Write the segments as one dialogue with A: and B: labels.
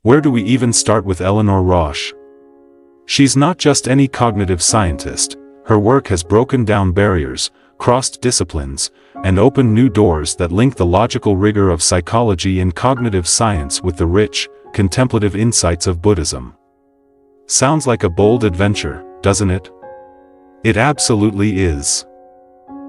A: Where do we even start with Eleanor Rosch? She's not just any cognitive scientist. Her work has broken down barriers, crossed disciplines, and opened new doors that link the logical rigor of psychology and cognitive science with the rich, contemplative insights of Buddhism. Sounds like a bold adventure, doesn't it? It absolutely is.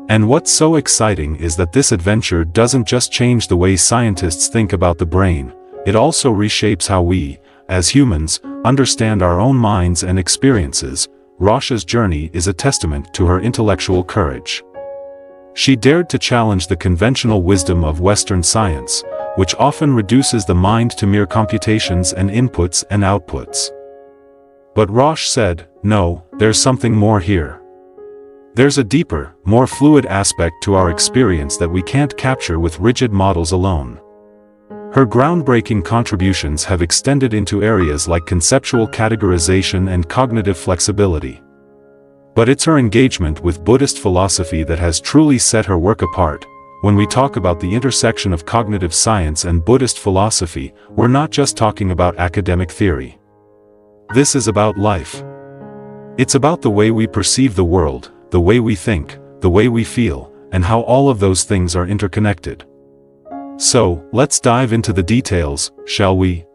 A: And what's so exciting is that this adventure doesn't just change the way scientists think about the brain, it also reshapes how we, as humans, understand our own minds and experiences. Rosch's journey is a testament to her intellectual courage. She dared to challenge the conventional wisdom of Western science, which often reduces the mind to mere computations and inputs and outputs. But Rosch said, no, there's something more here. There's a deeper, more fluid aspect to our experience that we can't capture with rigid models alone. Her groundbreaking contributions have extended into areas like conceptual categorization and cognitive flexibility. But it's her engagement with Buddhist philosophy that has truly set her work apart. When we talk about the intersection of cognitive science and Buddhist philosophy, we're not just talking about academic theory. This is about life. It's about the way we perceive the world, the way we think, the way we feel, and how all of those things are interconnected. So, let's dive into the details, shall we?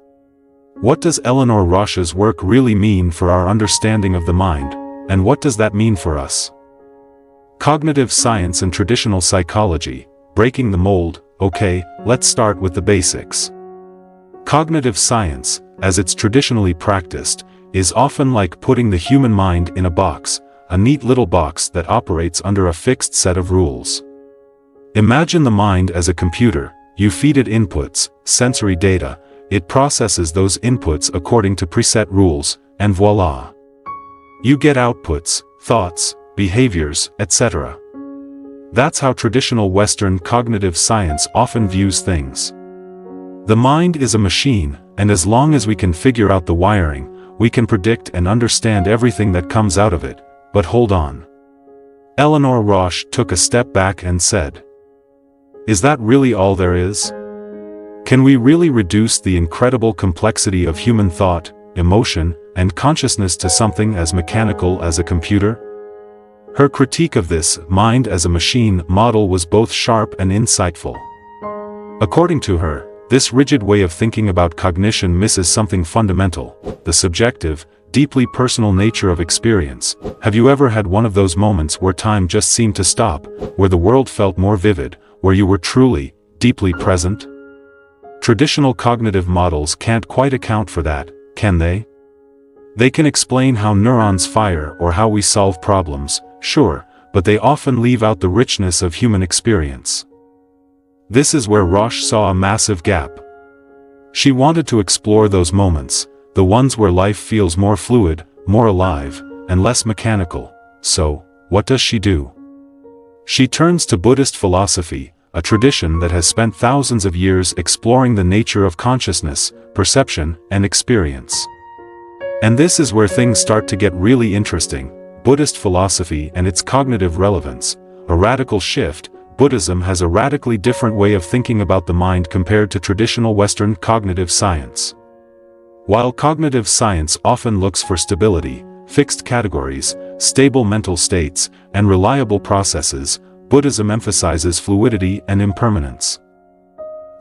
A: What does Eleanor Rosch's work really mean for our understanding of the mind, and what does that mean for us? Cognitive science and traditional psychology, breaking the mold. Okay, let's start with the basics. Cognitive science, as it's traditionally practiced, is often like putting the human mind in a box, a neat little box that operates under a fixed set of rules. Imagine the mind as a computer. You feed it inputs, sensory data, it processes those inputs according to preset rules, and voila! You get outputs, thoughts, behaviors, etc. That's how traditional Western cognitive science often views things. The mind is a machine, and as long as we can figure out the wiring, we can predict and understand everything that comes out of it. But hold on. Eleanor Rosch took a step back and said, is that really all there is? Can we really reduce the incredible complexity of human thought, emotion, and consciousness to something as mechanical as a computer? Her critique of this mind as a machine model was both sharp and insightful. According to her, this rigid way of thinking about cognition misses something fundamental, the subjective, deeply personal nature of experience. Have you ever had one of those moments where time just seemed to stop, where the world felt more vivid, where you were truly, deeply present? Traditional cognitive models can't quite account for that, can they? They can explain how neurons fire or how we solve problems, sure, but they often leave out the richness of human experience. This is where Rosch saw a massive gap. She wanted to explore those moments, the ones where life feels more fluid, more alive, and less mechanical. So, what does she do? She turns to Buddhist philosophy, a tradition that has spent thousands of years exploring the nature of consciousness, perception, and experience. And this is where things start to get really interesting. Buddhist philosophy and its cognitive relevance, a radical shift. Buddhism has a radically different way of thinking about the mind compared to traditional Western cognitive science. While cognitive science often looks for stability, fixed categories, stable mental states, and reliable processes, Buddhism emphasizes fluidity and impermanence.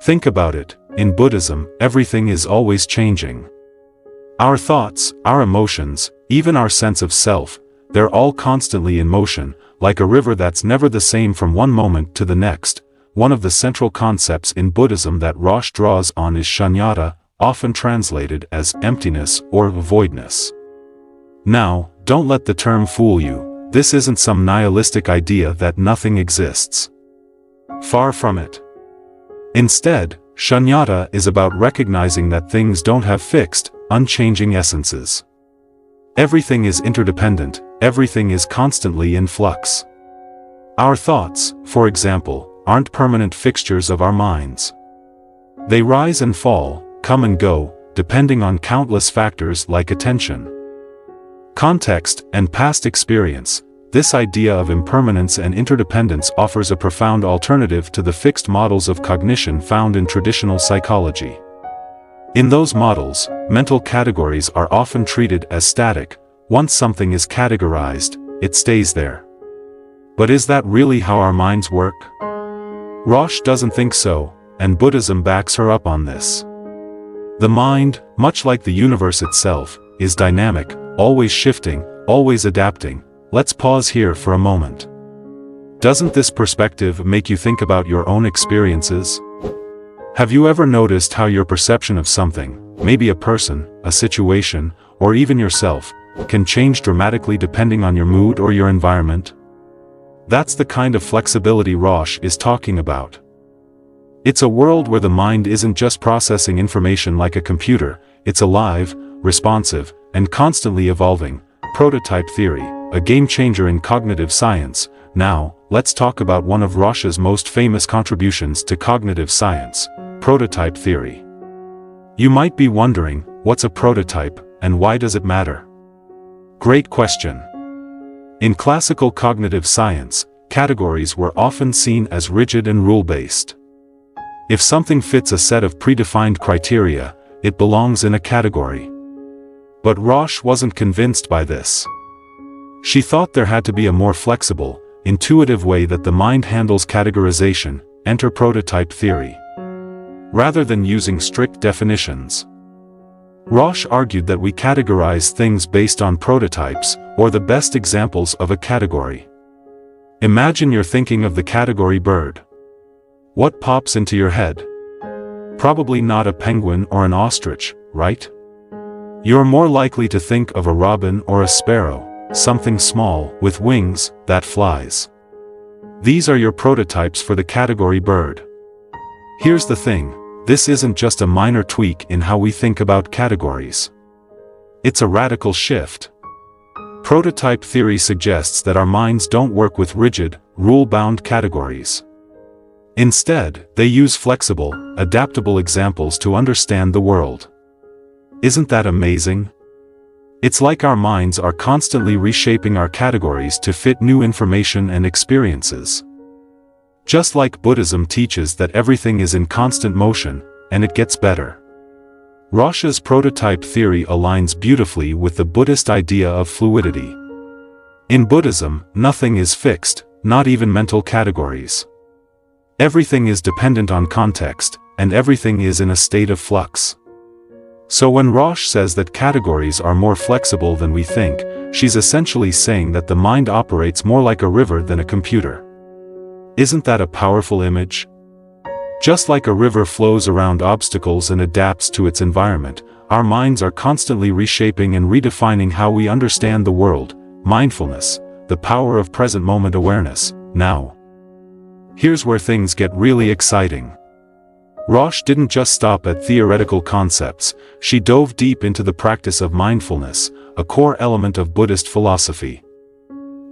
A: Think about it, in Buddhism, everything is always changing. Our thoughts, our emotions, even our sense of self, they're all constantly in motion, like a river that's never the same from one moment to the next. One of the central concepts in Buddhism that Rosch draws on is shunyata, often translated as emptiness or voidness. Now, don't let the term fool you. This isn't some nihilistic idea that nothing exists. Far from it. Instead, shunyata is about recognizing that things don't have fixed, unchanging essences. Everything is interdependent, everything is constantly in flux. Our thoughts, for example, aren't permanent fixtures of our minds. They rise and fall, come and go, depending on countless factors like attention, context, and past experience. This idea of impermanence and interdependence offers a profound alternative to the fixed models of cognition found in traditional psychology. In those models, mental categories are often treated as static. Once something is categorized, it stays there. But is that really how our minds work? Rosch doesn't think so, and Buddhism backs her up on this. The mind, much like the universe itself, is dynamic, always shifting, always adapting. Let's pause here for a moment. Doesn't this perspective make you think about your own experiences? Have you ever noticed how your perception of something, maybe a person, a situation, or even yourself, can change dramatically depending on your mood or your environment? That's the kind of flexibility Rosch is talking about. It's a world where the mind isn't just processing information like a computer, it's alive, responsive, and constantly evolving. Prototype theory, a game changer in cognitive science. Now, let's talk about one of Rosch's most famous contributions to cognitive science, prototype theory. You might be wondering, what's a prototype, and why does it matter? Great question. In classical cognitive science, categories were often seen as rigid and rule-based. If something fits a set of predefined criteria, it belongs in a category. But Rosch wasn't convinced by this. She thought there had to be a more flexible, intuitive way that the mind handles categorization, enter prototype theory. Rather than using strict definitions. Rosch argued that we categorize things based on prototypes, or the best examples of a category. Imagine you're thinking of the category bird. What pops into your head? Probably not a penguin or an ostrich, right? You're more likely to think of a robin or a sparrow, something small, with wings, that flies. These are your prototypes for the category bird. Here's the thing, this isn't just a minor tweak in how we think about categories. It's a radical shift. Prototype theory suggests that our minds don't work with rigid, rule-bound categories. Instead, they use flexible, adaptable examples to understand the world. Isn't that amazing? It's like our minds are constantly reshaping our categories to fit new information and experiences. Just like Buddhism teaches that everything is in constant motion, and it gets better. Rosch's prototype theory aligns beautifully with the Buddhist idea of fluidity. In Buddhism, nothing is fixed, not even mental categories. Everything is dependent on context, and everything is in a state of flux. So when Rosch says that categories are more flexible than we think, she's essentially saying that the mind operates more like a river than a computer. Isn't that a powerful image? Just like a river flows around obstacles and adapts to its environment, our minds are constantly reshaping and redefining how we understand the world. Mindfulness, the power of present moment awareness. Now, here's where things get really exciting. Rosch didn't just stop at theoretical concepts, she dove deep into the practice of mindfulness, a core element of Buddhist philosophy.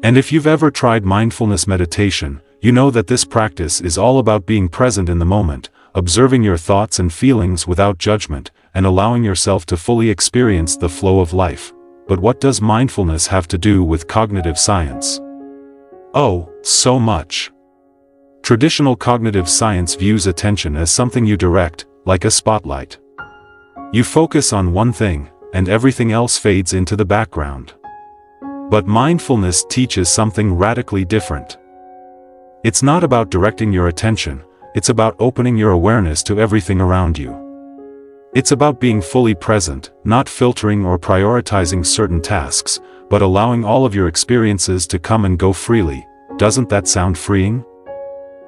A: And if you've ever tried mindfulness meditation, you know that this practice is all about being present in the moment, observing your thoughts and feelings without judgment, and allowing yourself to fully experience the flow of life. But what does mindfulness have to do with cognitive science? Oh, so much. Traditional cognitive science views attention as something you direct, like a spotlight. You focus on one thing, and everything else fades into the background. But mindfulness teaches something radically different. It's not about directing your attention, it's about opening your awareness to everything around you. It's about being fully present, not filtering or prioritizing certain tasks, but allowing all of your experiences to come and go freely. Doesn't that sound freeing?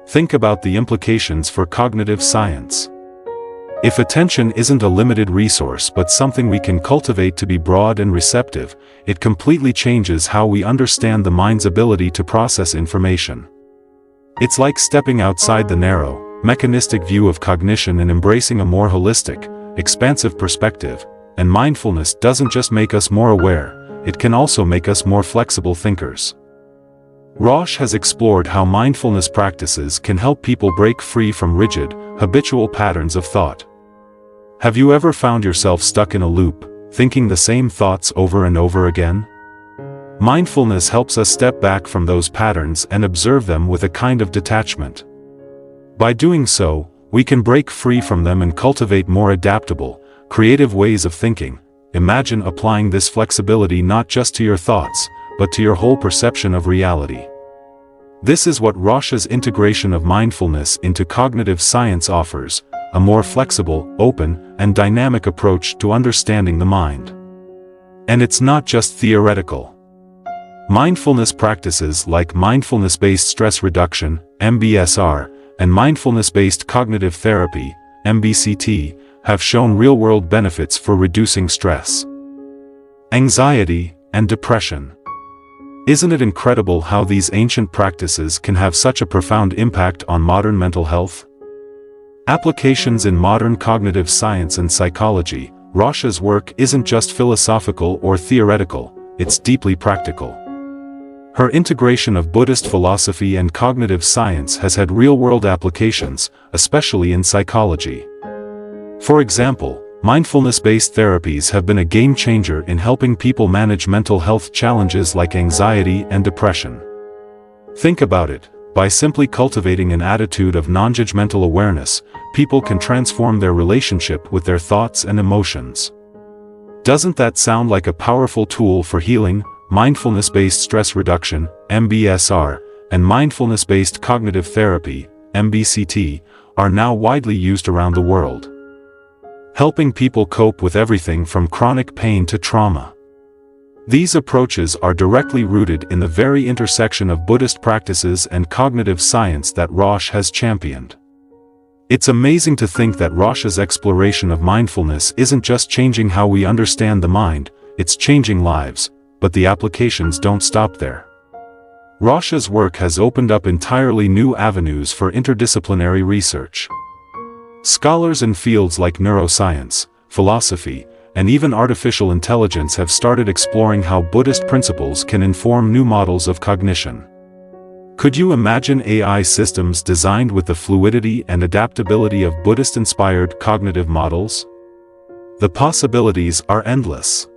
A: Think about the implications for cognitive science. If attention isn't a limited resource but something we can cultivate to be broad and receptive, it completely changes how we understand the mind's ability to process information. It's like stepping outside the narrow, mechanistic view of cognition and embracing a more holistic, expansive perspective. And mindfulness doesn't just make us more aware, it can also make us more flexible thinkers. Rosch has explored how mindfulness practices can help people break free from rigid, habitual patterns of thought. Have you ever found yourself stuck in a loop, thinking the same thoughts over and over again? Mindfulness helps us step back from those patterns and observe them with a kind of detachment. By doing so, we can break free from them and cultivate more adaptable, creative ways of thinking. Imagine applying this flexibility not just to your thoughts, but to your whole perception of reality. This is what Rosch's integration of mindfulness into cognitive science offers, a more flexible, open, and dynamic approach to understanding the mind. And it's not just theoretical. Mindfulness practices like mindfulness-based stress reduction, MBSR, and mindfulness-based cognitive therapy, MBCT, have shown real-world benefits for reducing stress, anxiety, and depression. Isn't it incredible how these ancient practices can have such a profound impact on modern mental health? Applications in modern cognitive science and psychology. Rosch's work isn't just philosophical or theoretical, it's deeply practical. Her integration of Buddhist philosophy and cognitive science has had real-world applications, especially in psychology. For example, mindfulness-based therapies have been a game-changer in helping people manage mental health challenges like anxiety and depression. Think about it. By simply cultivating an attitude of non-judgmental awareness, people can transform their relationship with their thoughts and emotions. Doesn't that sound like a powerful tool for healing? Mindfulness-based stress reduction, MBSR, and mindfulness-based cognitive therapy, MBCT, are now widely used around the world, helping people cope with everything from chronic pain to trauma. These approaches are directly rooted in the very intersection of Buddhist practices and cognitive science that Rosch has championed. It's amazing to think that Rosch's exploration of mindfulness isn't just changing how we understand the mind, it's changing lives, but the applications don't stop there. Rosch's work has opened up entirely new avenues for interdisciplinary research. Scholars in fields like neuroscience, philosophy, and even artificial intelligence have started exploring how Buddhist principles can inform new models of cognition. Could you imagine AI systems designed with the fluidity and adaptability of Buddhist-inspired cognitive models? The possibilities are endless.